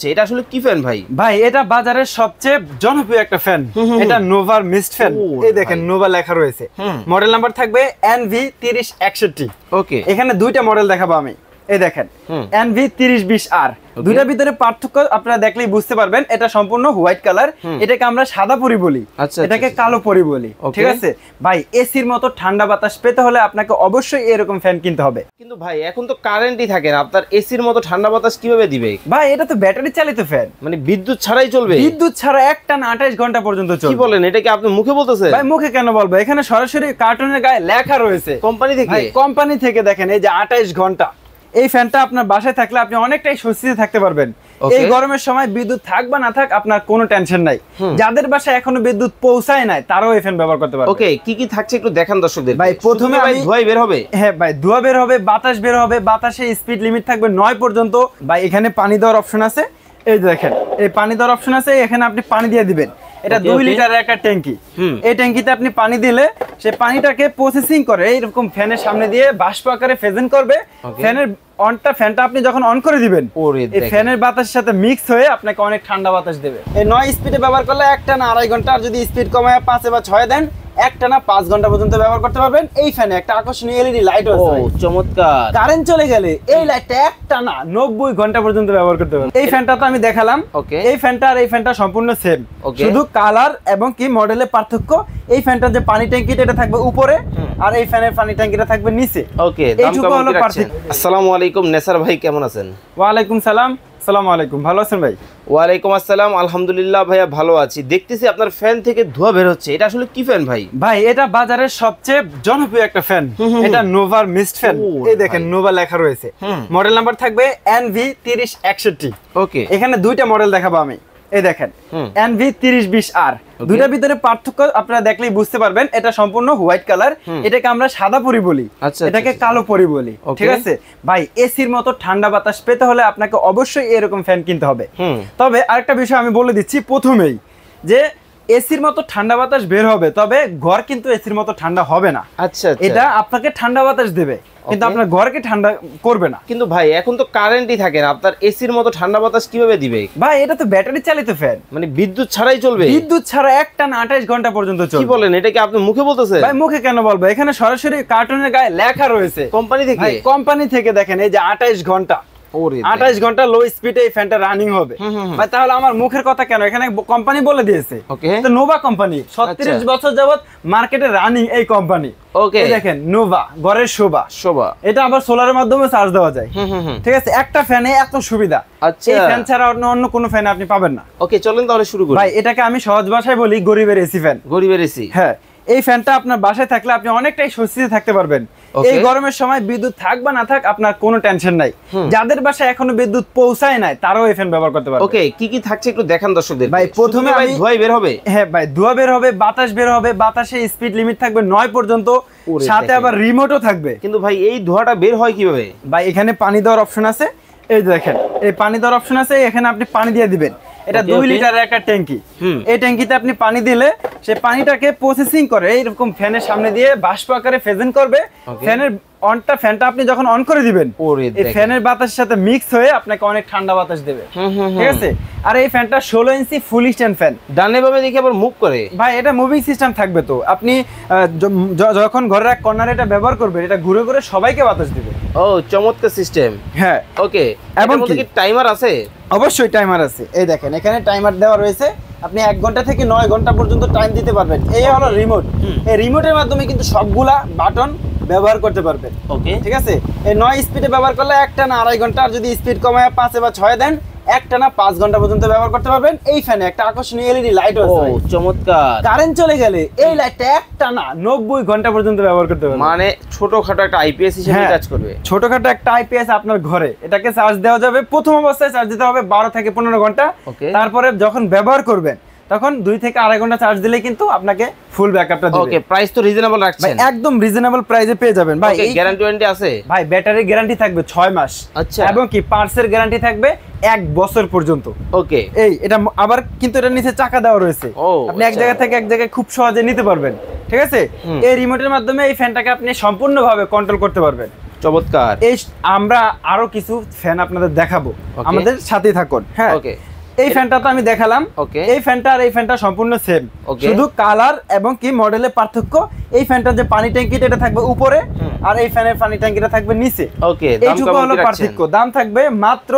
এটা আসলে কি ফ্যান ভাই? ভাই এটা বাজারের সবচেয়ে জনপ্রিয় একটা ফ্যান। এটা নোভার মিস্ট ফ্যান। এই দেখেন নোভা লেখা রয়েছে। মডেল নাম্বার থাকবে NV3061। ওকে, এখানে দুইটা মডেল দেখাবো আমি। এই দেখেন NV3020R। দুইটার ভিতরে পার্থক্য আপনারা দেখলেই বুঝতে পারবেন। এটা সম্পূর্ণ হোয়াইট কালার, এটাকে আমরা সাদা পরি বলি, এটাকে কালো পরি বলি। ঠিক আছে ভাই, এসির মতো ঠান্ডা বাতাস পেতে হলে আপনাকে অবশ্যই এরকম ফ্যান কিনতে হবে। কিন্তু ভাই এখন তো কারেন্টই থাকে না, আপনার এসির মতো ঠান্ডা বাতাস কিভাবে দিবে? ভাই এটা তো ব্যাটারি চালিত ফ্যান, মানে বিদ্যুৎ ছাড়াই চলবে? বিদ্যুৎ ছাড়া একটানা 28 ঘন্টা পর্যন্ত চলবে। কি বলেন, এটা কি আপনি মুখে বলতেছেন? ভাই মুখে কেন বলবো, এখানে সরাসরি কার্টুনের গায়ে লেখা রয়েছে কোম্পানি থেকে। ভাই কোম্পানি থেকে দেখেন এই যে 28 ঘন্টা। এই ফ্যানটা আপনার বাসায় থাকলে আপনি অনেকটাই স্বস্তিতে থাকতে পারবেন। এই গরমের সময় বিদ্যুৎ থাক বা না থাক আপনার কোনো টেনশন নাই। যাদের বাসায় এখনো বিদ্যুৎ পৌঁছায় নাই তারাও এই ফ্যান ব্যবহার করতে পারবে। ওকে, কি কি থাকছে একটু দেখান দর্শকদের। ভাই প্রথমে ভাই ধোঁয়া বের হবে? হ্যাঁ ভাই, ধোঁয়া বের হবে, বাতাস বের হবে। বাতাসে স্পিড লিমিট থাকবে 9 পর্যন্ত। ভাই এখানে পানি দেওয়ার অপশন আছে। এই দেখেন এই পানি দেওয়ার অপশন আছে, এখানে আপনি পানি দিয়ে দিবেন। এটা 2 লিটারের একটা ট্যাঙ্কি। এই ট্যাঙ্কিতে আপনি পানি দিলে সে পানিটাকে প্রসেসিং করে এইরকম ফ্যানের সামনে দিয়ে বাষ্প আকারে ফেজেন করবে। ফ্যানের ফ্যানটা আপনি যখন অন করে দিবেন, এই ফ্যানের বাতাসের সাথে মিক্স হয়ে আপনাকে অনেক ঠান্ডা বাতাস দেবে। এই 9 স্পিডে ব্যবহার করলে একটানা 2.5 ঘন্টা, আর যদি স্পিড কমায় 5 বা 6 দেন একটানা 5 ঘন্টা পর্যন্ত ব্যবহার করতে পারবেন। এই ফ্যানে একটা আকর্ষণীয় এলইডি লাইট আছে। চমৎকার। কারেন্ট চলে গেলে এই লাইটটা একটানা 90 ঘন্টা পর্যন্ত ব্যবহার করতে পারবেন। এই ফ্যানটা তো আমি দেখালাম। এই ফ্যানটা আর এই ফ্যানটা সম্পূর্ণ সেম, শুধু কালার এবং কি মডেলের পার্থক্য। এই ফ্যানটার যে পানি ট্যাঙ্কিটা এটা থাকবে উপরে, আর এই ফ্যানের পানি ট্যাঙ্কিটা থাকবে নিচে। ওকে, এইটুকু হলো পার্থক্য। আসসালামু আলাইকুম নেসার ভাই, কেমন আছেন? ওয়া আলাইকুম সালাম। আসসালামু আলাইকুম, ভালো আছেন ভাই? ওয়ালাইকুম আসসালাম, আলহামদুলিল্লাহ ভাইয়া ভালো আছি। দেখতেছি আপনার ফ্যান থেকে ধোঁয়া বের হচ্ছে, এটা আসলে কি ফ্যান ভাই? ভাই এটা বাজারের সবচেয়ে জনপ্রিয় একটা ফ্যান। এটা নোভার মিস্ট ফ্যান। এই দেখেন নোভা লেখা রয়েছে। মডেল নাম্বার থাকবে NV3061। ওকে, এখানে দুইটা মডেল দেখাবো আমি। এই দেখেন NV3020R। দুইটার ভিতরে পার্থক্য আপনারা দেখলেই বুঝতে পারবেন। এটা সম্পূর্ণ হোয়াইট কালার, এটাকে আমরা সাদা পরি বলি, এটাকে কালো পরি বলি। ঠিক আছে ভাই, এসির মতো ঠান্ডা বাতাস পেতে হলে আপনাকে অবশ্যই এরকম ফ্যান কিনতে হবে। তবে আরেকটা বিষয় আমি বলে দিচ্ছি প্রথমেই, যে এসির মতো ঠান্ডা বাতাস বের হবে, তবে ঘর কিন্তু এসির মতো ঠান্ডা হবে না। আচ্ছা, এটা আপনাকে ঠান্ডা বাতাস দেবে কিন্তু আপনার ঘরকে ঠান্ডা করবে না। কিন্তু ভাই এখন তো কারেন্টই থাকে না, আপনার এসির মতো ঠান্ডা বাতাস কিভাবে দিবে? ভাই এটা তো ব্যাটারি চালিত ফ্যান, মানে বিদ্যুৎ ছাড়াই চলবে? বিদ্যুৎ ছাড়া একটানা 28 ঘন্টা পর্যন্ত চলবে। কি বলেন, এটা কি আপনি মুখে বলতেছেন? ভাই মুখে কেন বলবো, এখানে সরাসরি কার্টুনের গায়ে লেখা রয়েছে কোম্পানি থেকে। ভাই কোম্পানি থেকে দেখেন এই যে 28 ঘন্টা। 28 ঘন্টা লো স্পিডে এই ফ্যানটা রানিং হবে। ভাই তাহলে আমার মুখের কথা কেন, এখানে কোম্পানি বলে দিয়েছে। তো নোভা কোম্পানি 37 বছর যাবত মার্কেটে রানিং এই কোম্পানি। ওকে, দেখেন নোভা ঘরের শোভা। এটা আবার সোলারের মাধ্যমে চার্জ দেওয়া যায়। ঠিক আছে, একটা ফ্যানে এত সুবিধা। আচ্ছা, এই ফ্যান ছাড়া অন্য কোনো ফ্যানে আপনি পাবেন না। ওকে চলেন তাহলে শুরু করি। ভাই এটাকে আমি সহজ ভাষায় বলি গরিবের এসি ফ্যান। গরিবের এসি, হ্যাঁ। এই ফ্যানটা আপনার বাসায় থাকলে আপনি অনেকটাই স্বস্তিতে থাকতে পারবেন। এই গরমের সময় বিদ্যুৎ থাক বা না থাক আপনার কোনো টেনশন নাই। যাদের বাসায় এখনো বিদ্যুৎ পৌঁছায় নাই তারাও এই ফ্যান ব্যবহার করতে পারবে। ওকে, কি কি থাকছে একটু দেখান দর্শকদের। ভাই প্রথমে ভাই ধোঁয়া বের হবে? হ্যাঁ ভাই, ধোঁয়া বের হবে, বাতাস বের হবে। বাতাসে স্পিড লিমিট থাকবে 9 পর্যন্ত, সাথে আবার রিমোটও থাকবে। কিন্তু ভাই এই ধোঁয়াটা বের হয় কিভাবে? ভাই এখানে পানি দেওয়ার অপশন আছে। এই দেখেন এই পানি দেওয়ার অপশন আছে, এখানে আপনি পানি দিয়ে দিবেন। এটা 2 লিটারের একটা ট্যাঙ্কি। এই ট্যাঙ্কিতে আপনি পানি দিলে সে পানিটাকে প্রসেসিং করে এইরকম ফ্যানের সামনে দিয়ে বাষ্প আকারে ফেজেন করবে। ফ্যানটা আপনি যখন অন করে দিবেন, এই ফ্যানের বাতাসের সাথে মিক্স হয়ে আপনাকে অনেক ঠান্ডা বাতাস দেবে। ঠিক আছে, আর এই ফ্যানটা 16 ইঞ্চি ফুল স্ট্যান্ড ফ্যান। ডানে বামে দেখি আবার মুভ করে। ভাই এটা মুভিং সিস্টেম থাকবে, তো আপনি যখন ঘরের এক কর্নারে এটা ব্যবহার করবেন, এটা ঘুরে ঘুরে সবাইকে বাতাস দিবে। ও চমৎকার সিস্টেম। হ্যাঁ ওকে, এবং কি টাইমার আছে? অবশ্যই টাইমার আছে। এই দেখেন এখানে টাইমার দেওয়া রয়েছে, আপনি 1 ঘন্টা থেকে 9 ঘন্টা পর্যন্ত টাইম দিতে পারবেন। এই হলো রিমোট। এই রিমোটের মাধ্যমে কিন্তু সবগুলা বাটন ব্যবহার করতে পারবেন। ওকে, ঠিক আছে, এই 9 স্পিডে ব্যবহার করলে একটানা 2.5 ঘন্টা, আর যদি স্পিড কমায় 5 বা 6 দেন একটানা 5 ঘন্টা পর্যন্ত ব্যবহার করতে পারবেন। এই ফ্যানে একটা আকর্ষণীয় এলইডি লাইট আছে। ও চমৎকার। কারেন্ট চলে গেলে এই লাইটটা একটানা 90 ঘন্টা পর্যন্ত ব্যবহার করতে পারবেন। মানে ছোটখাটো একটা আইপিএস হিসেবে কাজ করবে। ছোটখাটো একটা আইপিএস আপনার ঘরে, এটাকে চার্জ দেওয়া যাবে। প্রথম অবস্থায় চার্জ দিতে হবে 12 থেকে 15 ঘন্টা। তারপরে যখন ব্যবহার করবেন তখন 2 থেকে 2.5 ঘন্টা চার্জ দিলেই কিন্তু আপনাকে ফুল ব্যাকআপটা দিবে। ওকে, প্রাইস তো রিজনেবল রাখছেন? একদম রিজনেবল প্রাইসে পেয়ে যাবেন ভাই। এই গ্যারান্টি ওয়ারেন্টি আছে? ভাই ব্যাটারি গ্যারান্টি থাকবে 6 মাস। আচ্ছা, এবং কি পার্টসের গ্যারান্টি থাকবে 1 বছর পর্যন্ত। ওকে, এটা আবার কিন্তু এটার নিচে চাকা দেওয়া রয়েছে, আপনি এক জায়গা থেকে এক জায়গায় খুব সহজে নিতে পারবেন। ঠিক আছে, এই রিমোটের মাধ্যমে এই ফ্যানটাকে আপনি সম্পূর্ণভাবে কন্ট্রোল করতে পারবেন। চমৎকার। এই আমরা আরো কিছু ফ্যান আপনাদের দেখাবো, Okay. আমাদের সাথে থাকুন। হ্যাঁ, ওকে, এই ফ্যানটা তো আমি দেখালাম। Okay. এই ফ্যানটা আর এই ফ্যানটা সম্পূর্ণ সেম, Okay. শুধু কালার এবং কি মডেলের পার্থক্য। এই ফ্যানটার যে পানি ট্যাঙ্কিটা এটা থাকবে উপরে, আর এই ফ্যানের পানি ট্যাঙ্কিটা থাকবে নিচে। ওকে, দাম এইটুকু কেমন হলো কি রাখছেন? পার্থক্য। দাম থাকবে মাত্র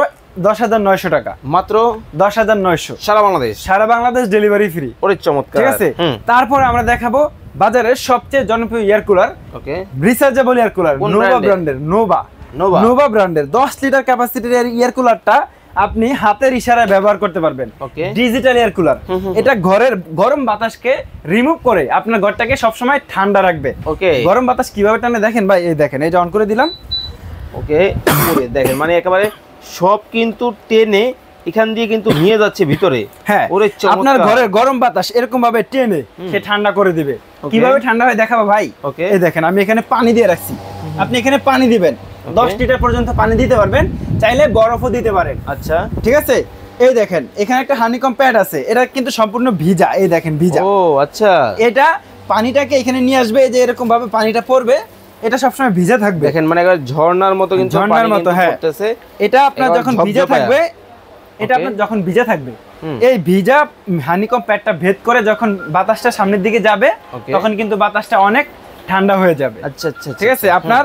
10,900 টাকা, মাত্র 10,900 সারা বাংলাদেশ। সারা বাংলাদেশ ডেলিভারি ফ্রি। ওরে চমৎকার। ঠিক আছে, তারপরে আমরা দেখাবো বাজারের সবচেয়ে জনপ্রিয় এয়ার কুলার, ওকে, রিচার্জেবল এয়ার কুলার, কোন নোভা brand-এর? ব্র্যান্ডের। নোভা। নোভা ব্র্যান্ডের 10 লিটার ক্যাপাসিটির এয়ার কুলারটা আপনি হাতের ইশারায় ব্যবহার করতে পারবেন। ওকে, ডিজিটাল এয়ার কুলার। এটা ঘরের গরম বাতাসকে রিমুভ করে আপনার ঘরটাকে সবসময় ঠান্ডা রাখবে। ওকে, গরম বাতাস কিভাবে টানে দেখেন ভাই, এই দেখেন, এই যে অন করে দিলাম। ওকে, ওরে দেখেন, মানে একেবারে সব কিন্তু টেনে এখান দিয়ে কিন্তু নিয়ে যাচ্ছে ভিতরে। হ্যাঁ, ওরে চমৎকার। আপনার ঘরের গরম বাতাস এরকম ভাবে টেনে সে ঠান্ডা করে দিবে। Okay. কিভাবে ঠান্ডা হয় দেখাবো ভাই। ওকে, এই দেখেন, আমি এখানে পানি দিয়ে রাখছি, আপনি এখানে পানি দিবেন, 10 লিটার পর্যন্ত পানি দিতে পারবেন, চাইলে বরফও দিতে পারেন। আচ্ছা, ঠিক আছে, এই দেখেন এখানে একটা হানিকম প্যাড আছে, এটা কিন্তু সম্পূর্ণ ভিজা। এই দেখেন ভিজা। ও আচ্ছা, এটা পানিটাকে এখানে নিয়ে আসবে, এই যে এরকম ভাবে পানিটা পড়বে, এটা সবসময় ভিজা থাকবে। দেখেন মানে একবার ঝর্ণার মতো কিন্তু ঝর্ণার পানি মতো, কিন্তু হ্যাঁ। পড়তেছে। এটা আপনার এবার যখন ভিজা ঝপঝপায়া। থাকবে, এটা Okay. আপনার যখন ভিজা থাকবে, হুম। এই ভিজা হানিকম প্যাডটা ভেদ করে যখন বাতাসটা সামনের দিকে যাবে, Okay. তখন কিন্তু বাতাসটা অনেক ঠান্ডা হয়ে যাবে। আচ্ছা আচ্ছা, ঠিক আছে, আপনার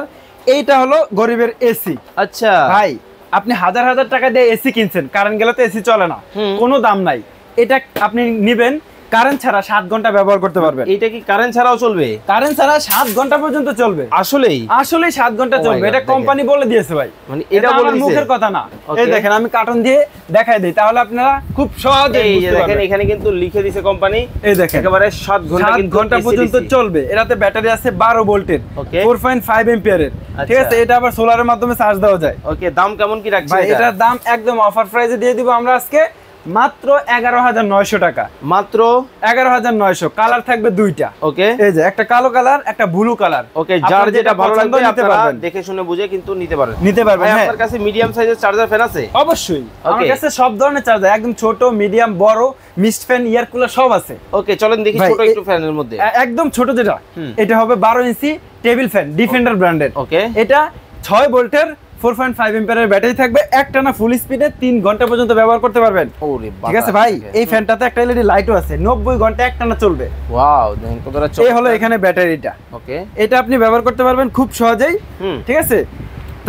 এইটা হলো গরিবের এসি। আচ্ছা ভাই, আপনি হাজার হাজার টাকা দিয়ে এসি কিনছেন, কারেন্ট গেলে তো এসি চলে না, হুম। কোনো দাম নাই। এটা আপনি নিবেন, কারেন্ট ছাড়া 7 ঘন্টা ব্যবহার করতে পারবেন। এইটা কি কারেন্ট ছাড়াও চলবে? কারেন্ট ছাড়া 7 ঘন্টা পর্যন্ত চলবে। আসলেই আসলে 7 ঘন্টা Oh my চলবে, God, এটা দেখেন। কোম্পানি বলে দিয়েছে ভাই, মানে এটা এটা বলে আমার দিয়েছে? মুখের কথা না। Okay. এই দেখেন, আমি কার্টন দিয়ে দেখাই দেই, তাহলে আপনারা খুব সহজে এই যে বুঝতে দেখেন পারবেন। এখানে কিন্তু লিখে দিয়েছে কোম্পানি এই দেখেন, একেবারে 7 ঘন্টা 7 কিন্তু ঘন্টা AC পর্যন্ত DC চলবে। এটাতে ব্যাটারি আছে 12 ভোল্টের, Okay. 4.5 এম্পিয়ারের। ঠিক আচ্ছা। আছে, এটা আবার সোলারের মাধ্যমে চার্জ দেওয়া যায়। ওকে, দাম কেমন কি রাখছেন ভাই, এটা? এটার দাম একদম অফার প্রাইসে দিয়ে দিব আমরা আজকে মাত্র 11,900 টাকা। মাত্র 11,900। কালার থাকবে দুইটা। ওকে, এই যে একটা কালো কালার, একটা ব্লু কালার। ওকে, যার যেটা ভালো লাগবে নিতে আপনারা পারবেন, দেখে শুনে বুঝে কিন্তু নিতে পারবেন। নিতে পারবেন। ভাই, হ্যাঁ, আপনার কাছে মিডিয়াম সাইজের চার্জার ফ্যান আছে? অবশ্যই আমার Okay. কাছে সব ধরনের চার্জার, একদম ছোট, মিডিয়াম, বড়, মিক্সড ফ্যান, ইয়ার কুলার সব আছে। ওকে, চলেন দেখি ভাই, ছোট একটু ফ্যানের মধ্যে। একদম ছোট যেটা, হুম। এটা হবে 12 ইঞ্চি টেবিল ফ্যান, ডিফেন্ডার ব্র্যান্ডের। ওকে, এটা 6 ভোল্টের 4.5 এম্পিয়ারের ব্যাটারি থাকবে, একটানা ফুল স্পিডে 3 ঘন্টা পর্যন্ত ব্যবহার করতে পারবেন। ওরে বাবা, ঠিক আছে ভাই, এই ফ্যানটাতে একটা এলইডি লাইটও আছে, 90 ঘন্টা একটানা চলবে। ওয়াও, দেখেন কতটা এই হলো এখানে ব্যাটারিটা। ওকে, এটা আপনি ব্যবহার করতে পারবেন খুব সহজেই। হুম, ঠিক আছে,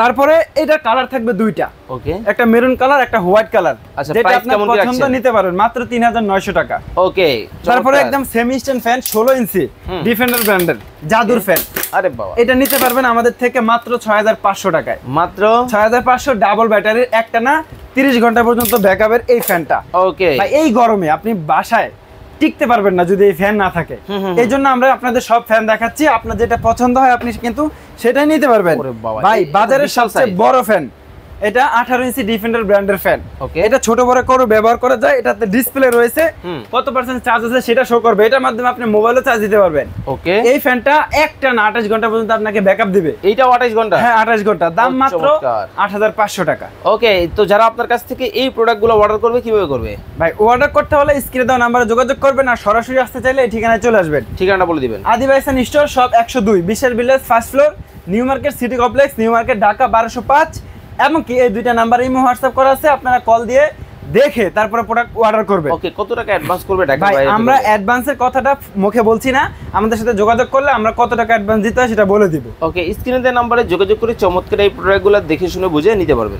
তারপরে এটা কালার থাকবে দুইটা, ওকে, একটা মেরুন কালার, একটা হোয়াইট কালার। আচ্ছা, যেটা price আপনার কেমন কি পছন্দ রাখছেন? নিতে পারবেন মাত্র 3,900 টাকা। ওকে, তারপরে চমৎকার। একদম সেমি স্ট্যান্ড ফ্যান 16 ইঞ্চি হুম। ডিফেন্ডার ব্র্যান্ডের জাদুর ফ্যান, আরে বাবা, এটা নিতে পারবেন আমাদের থেকে মাত্র 6,500 টাকায়। মাত্র 6,500 ডাবল ব্যাটারির, একটানা 30 ঘন্টা পর্যন্ত ব্যাকআপের এই ফ্যানটা। ওকে, ভাই, এই গরমে আপনি বাসায় টিকতে পারবেন না যদি এই ফ্যান না থাকে। এই জন্য আমরা আপনাদের সব ফ্যান দেখাচ্ছি, আপনার যেটা পছন্দ হয় আপনি কিন্তু সেটাই নিতে পারবেন। ওরে বাবা, ভাই, এটা বাজারের বিশাল সবচেয়ে size। বড় ফ্যান, এটা 18 ইঞ্চি ডিফেন্ডার ব্র্যান্ডের ফ্যান। ওকে, এটা ছোট বড় করে ব্যবহার করা যায়, এটাতে ডিসপ্লে রয়েছে, হুম। কত পার্সেন্ট চার্জ আছে সেটা শো করবে, এটার মাধ্যমে আপনি মোবাইলও চার্জ দিতে পারবেন। ওকে, এই ফ্যানটা একটানা 28 ঘন্টা পর্যন্ত আপনাকে ব্যাকআপ দিবে। এইটাও 28 ঘন্টা? হ্যাঁ, 28 ঘন্টা, দাম ও, মাত্র চমৎকার। 8,500 টাকা। ওকে, তো যারা আপনার কাছ থেকে এই প্রোডাক্টগুলো অর্ডার করবে কিভাবে করবে? ভাই, অর্ডার করতে হলে স্ক্রিনে দেওয়া নাম্বারে যোগাযোগ করবেন, আর সরাসরি আসতে চাইলে এই ঠিকানায় চলে আসবেন। ঠিকানাটা বলে দিবেন। আদি ভাইসান store, shop 102, Bishal village, first floor, new market city complex, new market, Dhaka 1205। এমনকি এই দুইটা নাম্বার ইমো হোয়াটসঅ্যাপ করা আছে, আপনারা কল দিয়ে দেখে তারপরে প্রোডাক্ট অর্ডার করবেন। ওকে, কত টাকা অ্যাডভান্স করবে ঢাকা ভাই, বাইরে? আমরা অ্যাডভান্সের কথাটা মুখে বলছি না, আমাদের সাথে যোগাযোগ করলে আমরা কত টাকা অ্যাডভান্স দিতে হয় সেটা বলে দিব। ওকে, স্ক্রিনে দেওয়া নাম্বারে যোগাযোগ করে চমৎকার এই প্রোডাক্টগুলো দেখে শুনে বুঝে নিতে পারবেন।